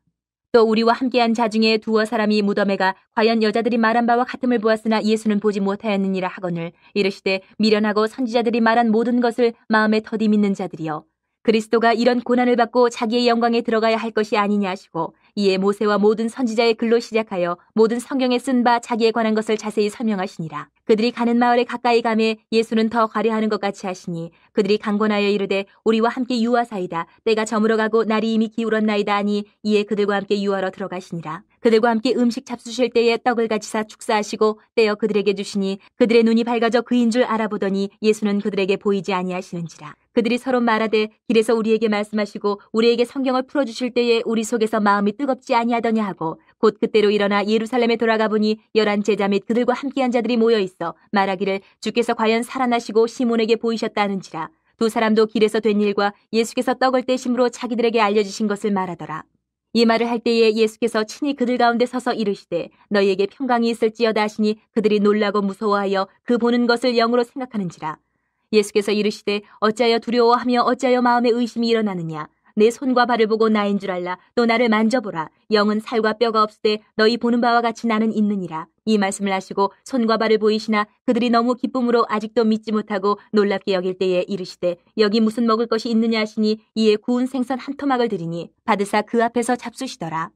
[SPEAKER 2] 또 우리와 함께한 자 중에 두어 사람이 무덤에 가 과연 여자들이 말한 바와 같음을 보았으나 예수는 보지 못하였느니라 하거늘 이르시되 미련하고 선지자들이 말한 모든 것을 마음에 더디 믿는 자들이여. 그리스도가 이런 고난을 받고 자기의 영광에 들어가야 할 것이 아니냐 하시고 이에 모세와 모든 선지자의 글로 시작하여 모든 성경에 쓴 바 자기에 관한 것을 자세히 설명하시니라. 그들이 가는 마을에 가까이 가매 예수는 더 가려하는 것 같이 하시니 그들이 강권하여 이르되 우리와 함께 유하사이다. 때가 저물어가고 날이 이미 기울었나이다 하니 이에 그들과 함께 유하러 들어가시니라. 그들과 함께 음식 잡수실 때에 떡을 가지사 축사하시고 떼어 그들에게 주시니 그들의 눈이 밝아져 그인 줄 알아보더니 예수는 그들에게 보이지 아니하시는지라. 그들이 서로 말하되 길에서 우리에게 말씀하시고 우리에게 성경을 풀어주실 때에 우리 속에서 마음이 뜨겁지 아니하더냐 하고 곧 그때로 일어나 예루살렘에 돌아가 보니 11 제자 및 그들과 함께한 자들이 모여 있어 말하기를 주께서 과연 살아나시고 시몬에게 보이셨다 하는지라. 두 사람도 길에서 된 일과 예수께서 떡을 떼심으로 자기들에게 알려주신 것을 말하더라. 이 말을 할 때에 예수께서 친히 그들 가운데 서서 이르시되 너희에게 평강이 있을지어다 하시니 그들이 놀라고 무서워하여 그 보는 것을 영으로 생각하는지라. 예수께서 이르시되 어찌하여 두려워하며 어찌하여 마음에 의심이 일어나느냐. 내 손과 발을 보고 나인 줄 알라. 또 나를 만져보라. 영은 살과 뼈가 없으되 너희 보는 바와 같이 나는 있느니라. 이 말씀을 하시고 손과 발을 보이시나 그들이 너무 기쁨으로 아직도 믿지 못하고 놀랍게 여길 때에 이르시되 여기 무슨 먹을 것이 있느냐 하시니 이에 구운 생선 한 토막을 드리니 받으사 그 앞에서 잡수시더라.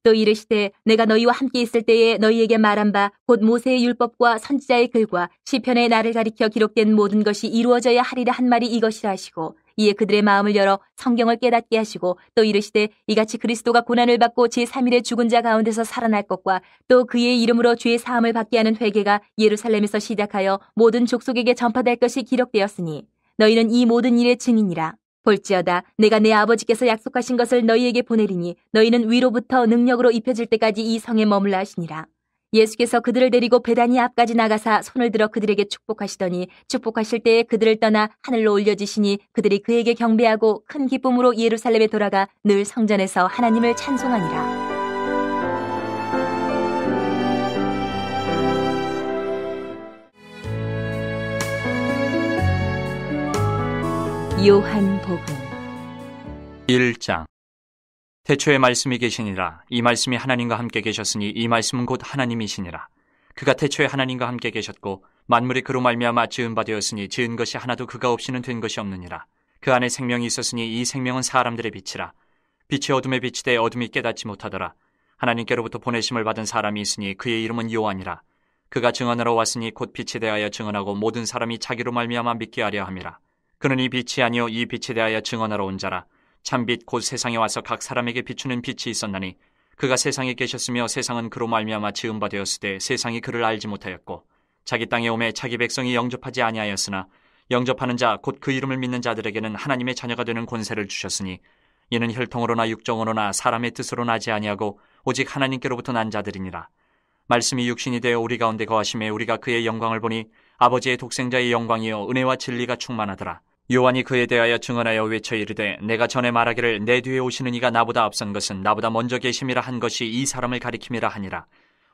[SPEAKER 2] 또 이르시되 내가 너희와 함께 있을 때에 너희에게 말한 바 곧 모세의 율법과 선지자의 글과 시편에 나를 가리켜 기록된 모든 것이 이루어져야 하리라 한 말이 이것이라 하시고 이에 그들의 마음을 열어 성경을 깨닫게 하시고 또 이르시되 이같이 그리스도가 고난을 받고 제3일에 죽은 자 가운데서 살아날 것과 또 그의 이름으로 죄 사함을 받게 하는 회개가 예루살렘에서 시작하여 모든 족속에게 전파될 것이 기록되었으니 너희는 이 모든 일의 증인이라. 볼지어다 내가 내 아버지께서 약속하신 것을 너희에게 보내리니 너희는 위로부터 능력으로 입혀질 때까지 이 성에 머물라 하시니라. 예수께서 그들을 데리고 베다니 앞까지 나가사 손을 들어 그들에게 축복하시더니 축복하실 때에 그들을 떠나 하늘로 올려지시니 그들이 그에게 경배하고 큰 기쁨으로 예루살렘에 돌아가 늘 성전에서 하나님을 찬송하니라. 요한복음
[SPEAKER 1] 1장. 태초에 말씀이 계시니라. 이 말씀이 하나님과 함께 계셨으니 이 말씀은 곧 하나님이시니라. 그가 태초에 하나님과 함께 계셨고 만물이 그로 말미암아 지은 바 되었으니 지은 것이 하나도 그가 없이는 된 것이 없느니라. 그 안에 생명이 있었으니 이 생명은 사람들의 빛이라. 빛이 어둠에 비치되 어둠이 깨닫지 못하더라. 하나님께로부터 보내심을 받은 사람이 있으니 그의 이름은 요한이라. 그가 증언하러 왔으니 곧 빛에 대하여 증언하고 모든 사람이 자기로 말미암아 믿게 하려 함이라. 그는 이 빛이 아니요 이 빛에 대하여 증언하러 온 자라. 참빛 곧 세상에 와서 각 사람에게 비추는 빛이 있었나니 그가 세상에 계셨으며 세상은 그로 말미암아 지은 바 되었으되 세상이 그를 알지 못하였고 자기 땅에 오매 자기 백성이 영접하지 아니하였으나 영접하는 자 곧 그 이름을 믿는 자들에게는 하나님의 자녀가 되는 권세를 주셨으니 이는 혈통으로나 육정으로나 사람의 뜻으로 나지 아니하고 오직 하나님께로부터 난 자들이니라. 말씀이 육신이 되어 우리 가운데 거하심에 우리가 그의 영광을 보니 아버지의 독생자의 영광이요 은혜와 진리가 충만하더라. 요한이 그에 대하여 증언하여 외쳐 이르되 내가 전에 말하기를 내 뒤에 오시는 이가 나보다 앞선 것은 나보다 먼저 계심이라 한 것이 이 사람을 가리킴이라 하니라.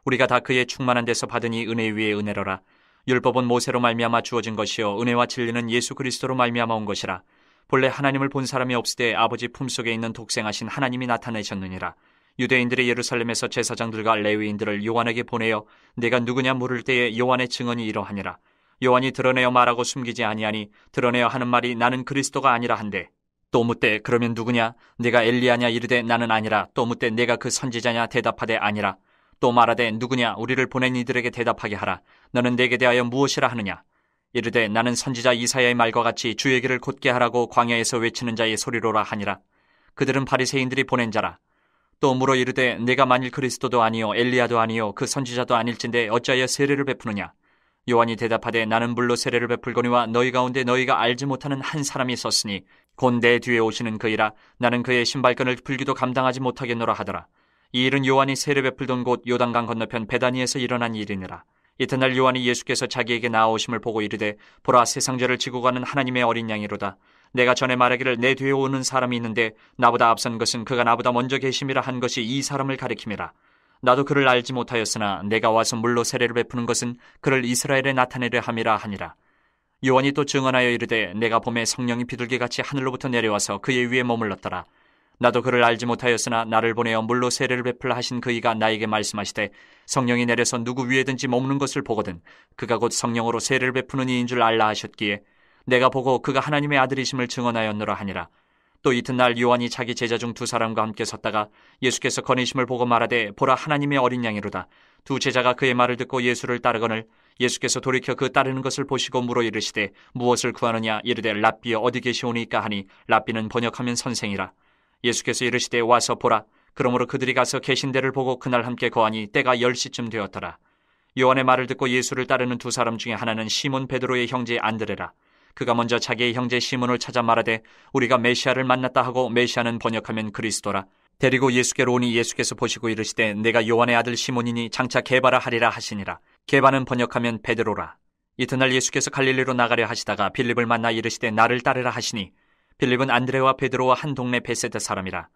[SPEAKER 1] 우리가 다 그의 충만한 데서 받으니 은혜 위에 은혜로라. 율법은 모세로 말미암아 주어진 것이요 은혜와 진리는 예수 그리스도로 말미암아 온 것이라. 본래 하나님을 본 사람이 없으되 아버지 품속에 있는 독생하신 하나님이 나타내셨느니라. 유대인들이 예루살렘에서 제사장들과 레위인들을 요한에게 보내어 내가 누구냐 물을 때에 요한의 증언이 이러하니라. 요한이 드러내어 말하고 숨기지 아니하니 드러내어 하는 말이 나는 그리스도가 아니라 한데 또 묻되 그러면 누구냐 내가 엘리야냐 이르되 나는 아니라 또 묻되 내가 그 선지자냐 대답하되 아니라 또 말하되 누구냐 우리를 보낸 이들에게 대답하게 하라. 너는 내게 대하여 무엇이라 하느냐 이르되 나는 선지자 이사야의 말과 같이 주의 길을 곧게 하라고 광야에서 외치는 자의 소리로라 하니라. 그들은 바리새인들이 보낸 자라. 또 물어 이르되 내가 만일 그리스도도 아니요 엘리야도 아니요 그 선지자도 아닐진데 어찌하여 세례를 베푸느냐. 요한이 대답하되 나는 물로 세례를 베풀거니와 너희 가운데 너희가 알지 못하는 한 사람이 있었으니 곧 내 뒤에 오시는 그이라. 나는 그의 신발끈을 풀기도 감당하지 못하겠노라 하더라. 이 일은 요한이 세례 베풀던 곳 요단강 건너편 베다니에서 일어난 일이니라. 이튿날 요한이 예수께서 자기에게 나아오심을 보고 이르되 보라 세상죄를 지고 가는 하나님의 어린 양이로다. 내가 전에 말하기를 내 뒤에 오는 사람이 있는데 나보다 앞선 것은 그가 나보다 먼저 계심이라 한 것이 이 사람을 가리킴이라. 나도 그를 알지 못하였으나 내가 와서 물로 세례를 베푸는 것은 그를 이스라엘에 나타내려 함이라 하니라. 요한이 또 증언하여 이르되 내가 봄에 성령이 비둘기같이 하늘로부터 내려와서 그의 위에 머물렀더라. 나도 그를 알지 못하였으나 나를 보내어 물로 세례를 베풀라 하신 그이가 나에게 말씀하시되 성령이 내려서 누구 위에든지 머무는 것을 보거든 그가 곧 성령으로 세례를 베푸는 이인 줄 알라 하셨기에 내가 보고 그가 하나님의 아들이심을 증언하였노라 하니라. 또 이튿날 요한이 자기 제자 중 두 사람과 함께 섰다가 예수께서 거니심을 보고 말하되 보라 하나님의 어린 양이로다. 두 제자가 그의 말을 듣고 예수를 따르거늘 예수께서 돌이켜 그 따르는 것을 보시고 물어 이르시되 무엇을 구하느냐 이르되 랍비여 어디 계시오니까 하니 랍비는 번역하면 선생이라. 예수께서 이르시되 와서 보라. 그러므로 그들이 가서 계신 데를 보고 그날 함께 거하니 때가 10시쯤 되었더라. 요한의 말을 듣고 예수를 따르는 두 사람 중에 하나는 시몬 베드로의 형제 안드레라. 그가 먼저 자기의 형제 시몬을 찾아 말하되 우리가 메시아를 만났다 하고 메시아는 번역하면 그리스도라. 데리고 예수께로 오니 예수께서 보시고 이르시되 내가 요한의 아들 시몬이니 장차 게바라 하리라 하시니라. 게바는 번역하면 베드로라. 이튿날 예수께서 갈릴리로 나가려 하시다가 빌립을 만나 이르시되 나를 따르라 하시니 빌립은 안드레와 베드로와 한 동네 베세다 사람이라.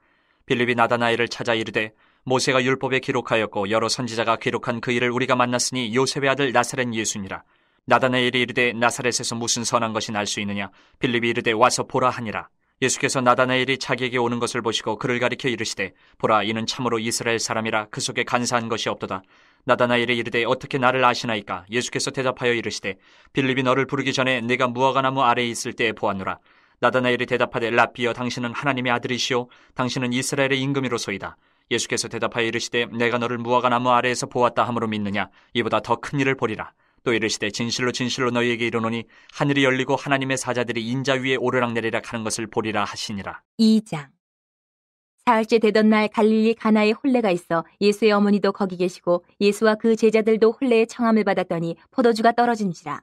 [SPEAKER 1] 빌립이 나다나엘을 찾아 이르되 모세가 율법에 기록하였고 여러 선지자가 기록한 그 일을 우리가 만났으니 요셉의 아들 나사렛 예수니라. 나다나엘이 이르되 나사렛에서 무슨 선한 것이 날 수 있느냐. 빌립이 이르되 와서 보라 하니라. 예수께서 나다나엘이 자기에게 오는 것을 보시고 그를 가리켜 이르시되 보라 이는 참으로 이스라엘 사람이라 그 속에 간사한 것이 없도다. 나다나엘이 이르되 어떻게 나를 아시나이까. 예수께서 대답하여 이르시되 빌립이 너를 부르기 전에 내가 무화과나무 아래에 있을 때에 보았노라. 나다나엘이 대답하되 랍비여 당신은 하나님의 아들이시오 당신은 이스라엘의 임금이로소이다. 예수께서 대답하여 이르시되 내가 너를 무화과나무 아래에서 보았다 함으로 믿느냐. 이보다 더 큰 일을 보리라. 또 이르시되 진실로 진실로 너희에게 이르노니 하늘이 열리고 하나님의 사자들이 인자 위에 오르락내리락 하는 것을 보리라 하시니라.
[SPEAKER 2] 2장. 사흘째 되던 날 갈릴리 가나에 혼례가 있어 예수의 어머니도 거기 계시고 예수와 그 제자들도 혼례의 청함을 받았더니 포도주가 떨어진지라.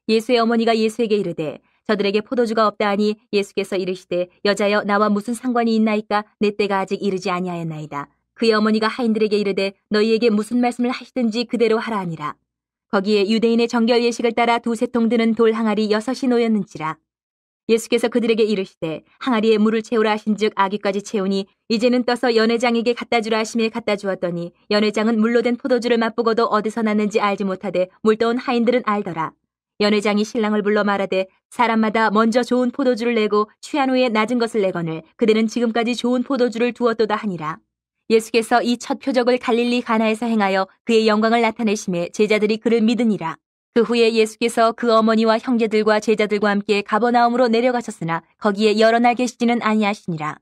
[SPEAKER 2] 예수의 어머니가 예수에게 이르되 저들에게 포도주가 없다 하니 예수께서 이르시되 여자여 나와 무슨 상관이 있나이까. 내 때가 아직 이르지 아니하였나이다. 그의 어머니가 하인들에게 이르되 너희에게 무슨 말씀을 하시든지 그대로 하라 하니라. 거기에 유대인의 정결 예식을 따라 두세 통 드는 돌 항아리 6이 놓였는지라. 예수께서 그들에게 이르시되 항아리에 물을 채우라 하신즉 아귀까지 채우니 이제는 떠서 연회장에게 갖다 주라 하심에 갖다 주었더니 연회장은 물로 된 포도주를 맛보고도 어디서 났는지 알지 못하되 물떠온 하인들은 알더라. 연회장이 신랑을 불러 말하되 사람마다 먼저 좋은 포도주를 내고 취한 후에 낮은 것을 내거늘 그대는 지금까지 좋은 포도주를 두었도다 하니라. 예수께서 이 첫 표적을 갈릴리 가나에서 행하여 그의 영광을 나타내심에 제자들이 그를 믿으니라. 그 후에 예수께서 그 어머니와 형제들과 제자들과 함께 가버나움으로 내려가셨으나 거기에 여러 날 계시지는 아니하시니라.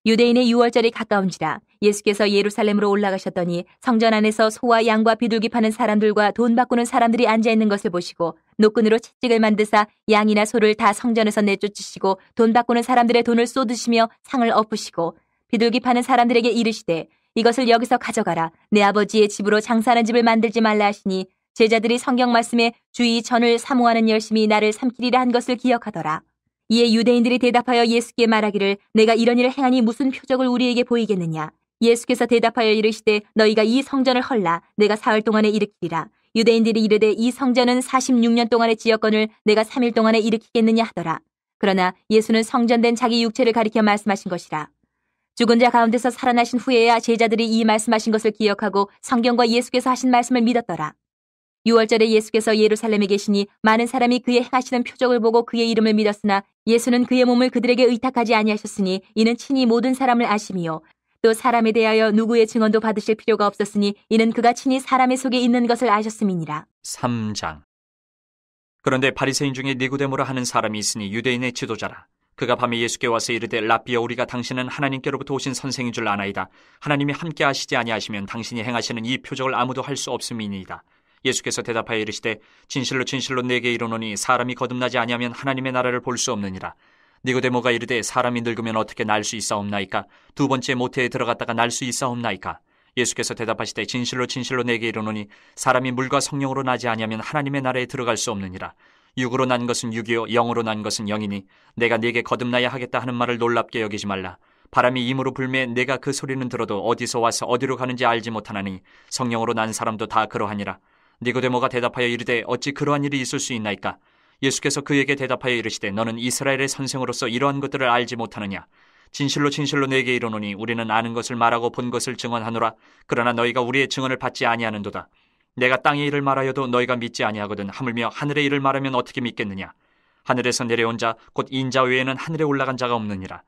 [SPEAKER 2] 유대인의 유월절이 가까운지라. 예수께서 예루살렘으로 올라가셨더니 성전 안에서 소와 양과 비둘기 파는 사람들과 돈 바꾸는 사람들이 앉아있는 것을 보시고 노끈으로 채찍을 만드사 양이나 소를 다 성전에서 내쫓으시고 돈 바꾸는 사람들의 돈을 쏟으시며 상을 엎으시고 비둘기 파는 사람들에게 이르시되 이것을 여기서 가져가라. 내 아버지의 집으로 장사하는 집을 만들지 말라 하시니 제자들이 성경 말씀에 주의 전을 사모하는 열심이 나를 삼키리라 한 것을 기억하더라. 이에 유대인들이 대답하여 예수께 말하기를 내가 이런 일을 행하니 무슨 표적을 우리에게 보이겠느냐. 예수께서 대답하여 이르시되 너희가 이 성전을 헐라 내가 사흘 동안에 일으키리라. 유대인들이 이르되 이 성전은 46년 동안의 지역건을 내가 3일 동안에 일으키겠느냐 하더라. 그러나 예수는 성전된 자기 육체를 가리켜 말씀하신 것이라. 죽은 자 가운데서 살아나신 후에야 제자들이 이 말씀하신 것을 기억하고 성경과 예수께서 하신 말씀을 믿었더라. 6월절에 예수께서 예루살렘에 계시니 많은 사람이 그의 행하시는 표적을 보고 그의 이름을 믿었으나 예수는 그의 몸을 그들에게 의탁하지 아니하셨으니 이는 친히 모든 사람을 아심이요 또 사람에 대하여 누구의 증언도 받으실 필요가 없었으니 이는 그가 친히 사람의 속에 있는 것을 아셨음이니라.
[SPEAKER 1] 3장. 그런데 바리새인 중에 니고데모라 하는 사람이 있으니 유대인의 지도자라. 그가 밤에 예수께 와서 이르되 라삐여 우리가 당신은 하나님께로부터 오신 선생인 줄 아나이다. 하나님이 함께 하시지 아니하시면 당신이 행하시는 이 표적을 아무도 할 수 없음이니이다. 예수께서 대답하여 이르시되 진실로 진실로 내게 이르노니 사람이 거듭나지 아니하면 하나님의 나라를 볼 수 없느니라. 니고데모가 이르되 사람이 늙으면 어떻게 날 수 있사옵나이까? 두 번째 모태에 들어갔다가 날 수 있사옵나이까? 예수께서 대답하시되 진실로 진실로 내게 이르노니 사람이 물과 성령으로 나지 아니하면 하나님의 나라에 들어갈 수 없느니라. 육으로 난 것은 육이요 영으로 난 것은 영이니 내가 네게 거듭나야 하겠다 하는 말을 놀랍게 여기지 말라. 바람이 임으로 불매 내가 그 소리는 들어도 어디서 와서 어디로 가는지 알지 못하나니 성령으로 난 사람도 다 그러하니라. 니고데모가 대답하여 이르되 어찌 그러한 일이 있을 수 있나이까? 예수께서 그에게 대답하여 이르시되 너는 이스라엘의 선생으로서 이러한 것들을 알지 못하느냐? 진실로 진실로 내게 이르노니 우리는 아는 것을 말하고 본 것을 증언하노라. 그러나 너희가 우리의 증언을 받지 아니하는도다. 내가 땅의 일을 말하여도 너희가 믿지 아니하거든 하물며 하늘의 일을 말하면 어떻게 믿겠느냐? 하늘에서 내려온 자 곧 인자 외에는 하늘에 올라간 자가 없느니라.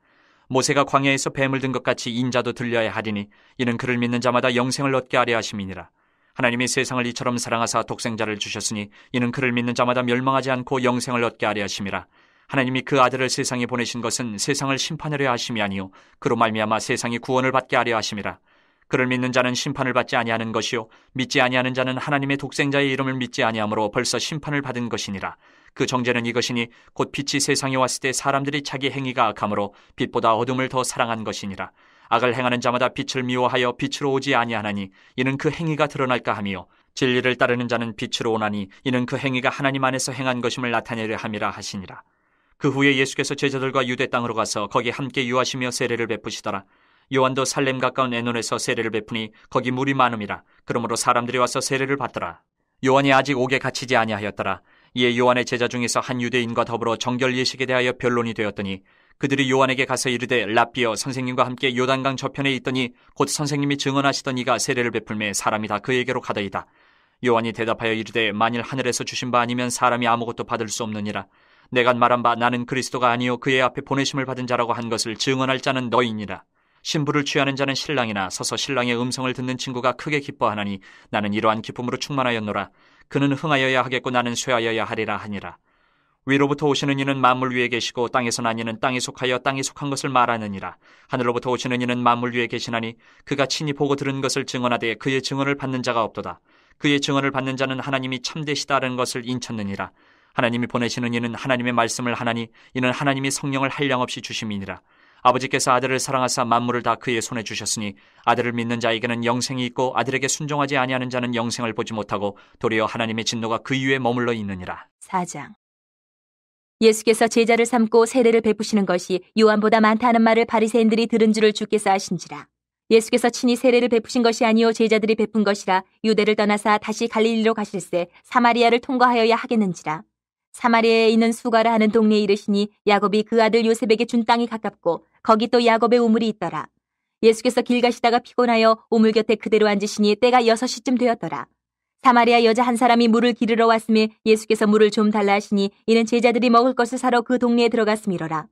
[SPEAKER 1] 모세가 광야에서 뱀을 든 것 같이 인자도 들려야 하리니 이는 그를 믿는 자마다 영생을 얻게 하려 하심이니라. 하나님이 세상을 이처럼 사랑하사 독생자를 주셨으니 이는 그를 믿는 자마다 멸망하지 않고 영생을 얻게 하려 하심이라. 하나님이 그 아들을 세상에 보내신 것은 세상을 심판하려 하심이 아니요 그로 말미암아 세상이 구원을 받게 하려 하심이라. 그를 믿는 자는 심판을 받지 아니하는 것이요 믿지 아니하는 자는 하나님의 독생자의 이름을 믿지 아니하므로 벌써 심판을 받은 것이니라. 그 정죄는 이것이니 곧 빛이 세상에 왔을 때 사람들이 자기 행위가 악함으로 빛보다 어둠을 더 사랑한 것이니라. 악을 행하는 자마다 빛을 미워하여 빛으로 오지 아니하나니 이는 그 행위가 드러날까 하며 진리를 따르는 자는 빛으로 오나니 이는 그 행위가 하나님 안에서 행한 것임을 나타내려 함이라 하시니라. 그 후에 예수께서 제자들과 유대 땅으로 가서 거기 함께 유하시며 세례를 베푸시더라. 요한도 살렘 가까운 에논에서 세례를 베푸니 거기 물이 많음이라. 그러므로 사람들이 와서 세례를 받더라. 요한이 아직 옥에 갇히지 아니하였더라. 이에 요한의 제자 중에서 한 유대인과 더불어 정결 예식에 대하여 변론이 되었더니 그들이 요한에게 가서 이르되 라삐여 선생님과 함께 요단강 저편에 있더니 곧 선생님이 증언하시던 이가 세례를 베풀매 사람이 다 그에게로 가더이다. 요한이 대답하여 이르되 만일 하늘에서 주신 바 아니면 사람이 아무것도 받을 수 없느니라. 내가 말한 바 나는 그리스도가 아니요 그의 앞에 보내심을 받은 자라고 한 것을 증언할 자는 너희니라. 신부를 취하는 자는 신랑이나 서서 신랑의 음성을 듣는 친구가 크게 기뻐하나니 나는 이러한 기쁨으로 충만하였노라. 그는 흥하여야 하겠고 나는 쇠하여야 하리라 하니라. 위로부터 오시는 이는 만물 위에 계시고 땅에서 난 이는 땅에 속하여 땅에 속한 것을 말하느니라. 하늘로부터 오시는 이는 만물 위에 계시나니 그가 친히 보고 들은 것을 증언하되 그의 증언을 받는 자가 없도다. 그의 증언을 받는 자는 하나님이 참되시다는 것을 인쳤느니라. 하나님이 보내시는 이는 하나님의 말씀을 하나니 이는 하나님이 성령을 한량없이 주심이니라. 아버지께서 아들을 사랑하사 만물을 다 그의 손에 주셨으니 아들을 믿는 자에게는 영생이 있고 아들에게 순종하지 아니하는 자는 영생을 보지 못하고 도리어 하나님의 진노가 그 위에 머물러 있느니라.
[SPEAKER 2] 4장. 예수께서 제자를 삼고 세례를 베푸시는 것이 요한보다 많다는 말을 바리새인들이 들은 줄을 주께서 아신지라. 예수께서 친히 세례를 베푸신 것이 아니요 제자들이 베푼 것이라. 유대를 떠나사 다시 갈릴리로 가실새 사마리아를 통과하여야 하겠는지라. 사마리아에 있는 수가라 하는 동네에 이르시니 야곱이 그 아들 요셉에게 준 땅이 가깝고 거기 또 야곱의 우물이 있더라. 예수께서 길 가시다가 피곤하여 우물 곁에 그대로 앉으시니 때가 6시쯤 되었더라. 사마리아 여자 한 사람이 물을 기르러 왔음에 예수께서 물을 좀 달라 하시니 이는 제자들이 먹을 것을 사러 그 동네에 들어갔음이로라.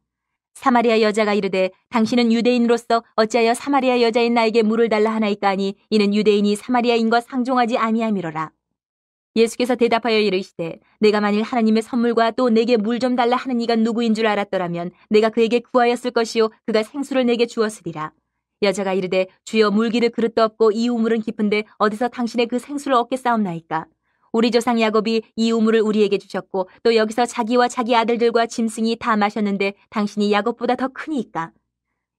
[SPEAKER 2] 사마리아 여자가 이르되 당신은 유대인으로서 어찌하여 사마리아 여자인 나에게 물을 달라 하나이까 하니 이는 유대인이 사마리아인과 상종하지 아니함이로라. 예수께서 대답하여 이르시되 내가 만일 하나님의 선물과 또 내게 물 좀 달라 하는 이가 누구인 줄 알았더라면 내가 그에게 구하였을 것이요 그가 생수를 내게 주었으리라. 여자가 이르되 주여 물기를 그릇도 없고 이 우물은 깊은데 어디서 당신의 그 생수를 얻겠사옵나이까. 우리 조상 야곱이 이 우물을 우리에게 주셨고 또 여기서 자기와 자기 아들들과 짐승이 다 마셨는데 당신이 야곱보다 더 크니이까.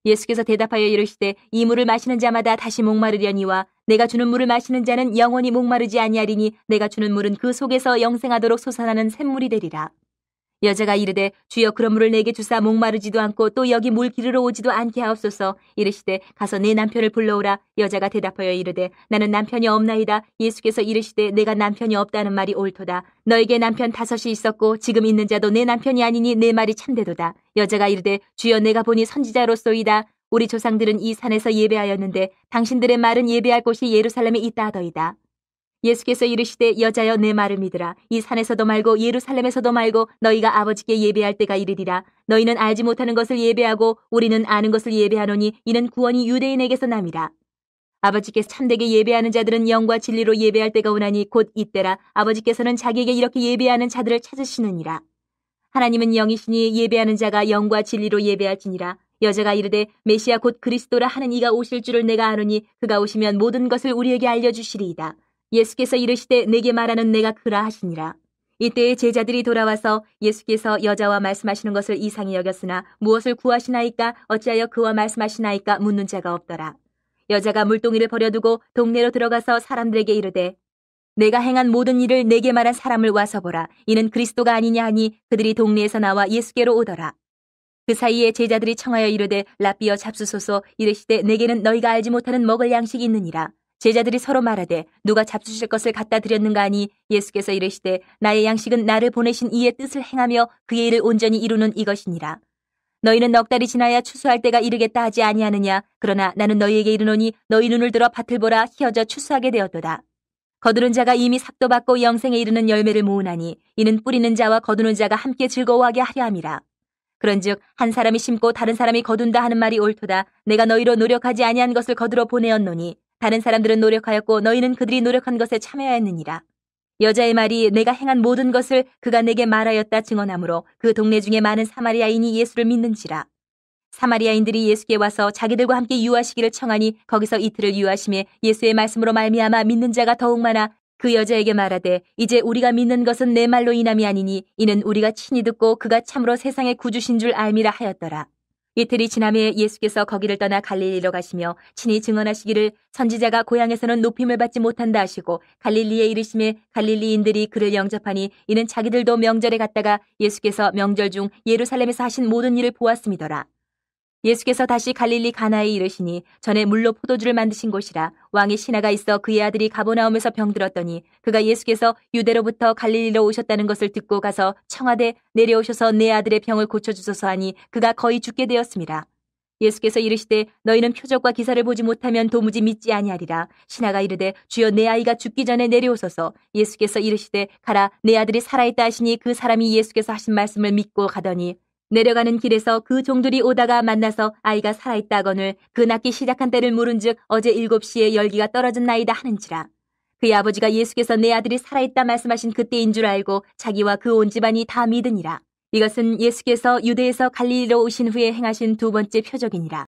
[SPEAKER 2] 예수께서 대답하여 이르시되 이 물을 마시는 자마다 다시 목마르려니와 내가 주는 물을 마시는 자는 영원히 목마르지 아니하리니 내가 주는 물은 그 속에서 영생하도록 솟아나는 샘물이 되리라. 여자가 이르되 주여 그런 물을 내게 주사 목마르지도 않고 또 여기 물 기르러 오지도 않게 하옵소서. 이르시되 가서 내 남편을 불러오라. 여자가 대답하여 이르되 나는 남편이 없나이다. 예수께서 이르시되 내가 남편이 없다는 말이 옳도다. 너에게 남편 5이 있었고 지금 있는 자도 내 남편이 아니니 내 말이 참되도다. 여자가 이르되 주여 내가 보니 선지자로소이다. 우리 조상들은 이 산에서 예배하였는데 당신들의 말은 예배할 곳이 예루살렘에 있다 하더이다. 예수께서 이르시되 여자여 내 말을 믿으라. 이 산에서도 말고 예루살렘에서도 말고 너희가 아버지께 예배할 때가 이르리라. 너희는 알지 못하는 것을 예배하고 우리는 아는 것을 예배하노니 이는 구원이 유대인에게서 남이라. 아버지께서 참되게 예배하는 자들은 영과 진리로 예배할 때가 오나니 곧 이때라. 아버지께서는 자기에게 이렇게 예배하는 자들을 찾으시느니라. 하나님은 영이시니 예배하는 자가 영과 진리로 예배할지니라. 여자가 이르되 메시아 곧 그리스도라 하는 이가 오실 줄을 내가 아노니 그가 오시면 모든 것을 우리에게 알려주시리이다. 예수께서 이르시되 내게 말하는 내가 그라 하시니라. 이때에 제자들이 돌아와서 예수께서 여자와 말씀하시는 것을 이상히 여겼으나 무엇을 구하시나이까 어찌하여 그와 말씀하시나이까 묻는 자가 없더라. 여자가 물동이를 버려두고 동네로 들어가서 사람들에게 이르되 내가 행한 모든 일을 내게 말한 사람을 와서 보라. 이는 그리스도가 아니냐 하니 그들이 동네에서 나와 예수께로 오더라. 그 사이에 제자들이 청하여 이르되 랍비여 잡수소서. 이르시되 내게는 너희가 알지 못하는 먹을 양식이 있느니라. 제자들이 서로 말하되 누가 잡수실 것을 갖다 드렸는가 하니 예수께서 이르시되 나의 양식은 나를 보내신 이의 뜻을 행하며 그의 일을 온전히 이루는 이것이니라. 너희는 넉 달이 지나야 추수할 때가 이르겠다 하지 아니하느냐. 그러나 나는 너희에게 이르노니 너희 눈을 들어 밭을 보라. 희어져 추수하게 되었도다. 거두는 자가 이미 삭도 받고 영생에 이르는 열매를 모으나니 이는 뿌리는 자와 거두는 자가 함께 즐거워하게 하려 함이라. 그런즉 한 사람이 심고 다른 사람이 거둔다 하는 말이 옳도다. 내가 너희로 노력하지 아니한 것을 거두러 보내었노니 다른 사람들은 노력하였고 너희는 그들이 노력한 것에 참여하였느니라. 여자의 말이 내가 행한 모든 것을 그가 내게 말하였다 증언하므로 그 동네 중에 많은 사마리아인이 예수를 믿는지라. 사마리아인들이 예수께 와서 자기들과 함께 유하시기를 청하니 거기서 이틀을 유하심에 예수의 말씀으로 말미암아 믿는 자가 더욱 많아 그 여자에게 말하되 이제 우리가 믿는 것은 내 말로 인함이 아니니 이는 우리가 친히 듣고 그가 참으로 세상의 구주신 줄 알미라 하였더라. 이틀이 지남에 예수께서 거기를 떠나 갈릴리로 가시며 친히 증언하시기를 선지자가 고향에서는 높임을 받지 못한다 하시고 갈릴리에 이르심에 갈릴리인들이 그를 영접하니 이는 자기들도 명절에 갔다가 예수께서 명절 중 예루살렘에서 하신 모든 일을 보았음이더라. 예수께서 다시 갈릴리 가나에 이르시니 전에 물로 포도주를 만드신 곳이라. 왕의 신하가 있어 그의 아들이 가버나움에서 병들었더니 그가 예수께서 유대로부터 갈릴리로 오셨다는 것을 듣고 가서 청하되 내려오셔서 내 아들의 병을 고쳐주소서 하니 그가 거의 죽게 되었습니다. 예수께서 이르시되 너희는 표적과 기사를 보지 못하면 도무지 믿지 아니하리라. 신하가 이르되 주여 내 아이가 죽기 전에 내려오소서. 예수께서 이르시되 가라 내 아들이 살아있다 하시니 그 사람이 예수께서 하신 말씀을 믿고 가더니 내려가는 길에서 그 종들이 오다가 만나서 아이가 살아있다거늘 그 낳기 시작한 때를 물은즉 어제 7시에 열기가 떨어졌나이다 하는지라. 그의 아버지가 예수께서 내 아들이 살아있다 말씀하신 그때인 줄 알고 자기와 그 온 집안이 다 믿으니라. 이것은 예수께서 유대에서 갈릴리로 오신 후에 행하신 두 번째 표적이니라.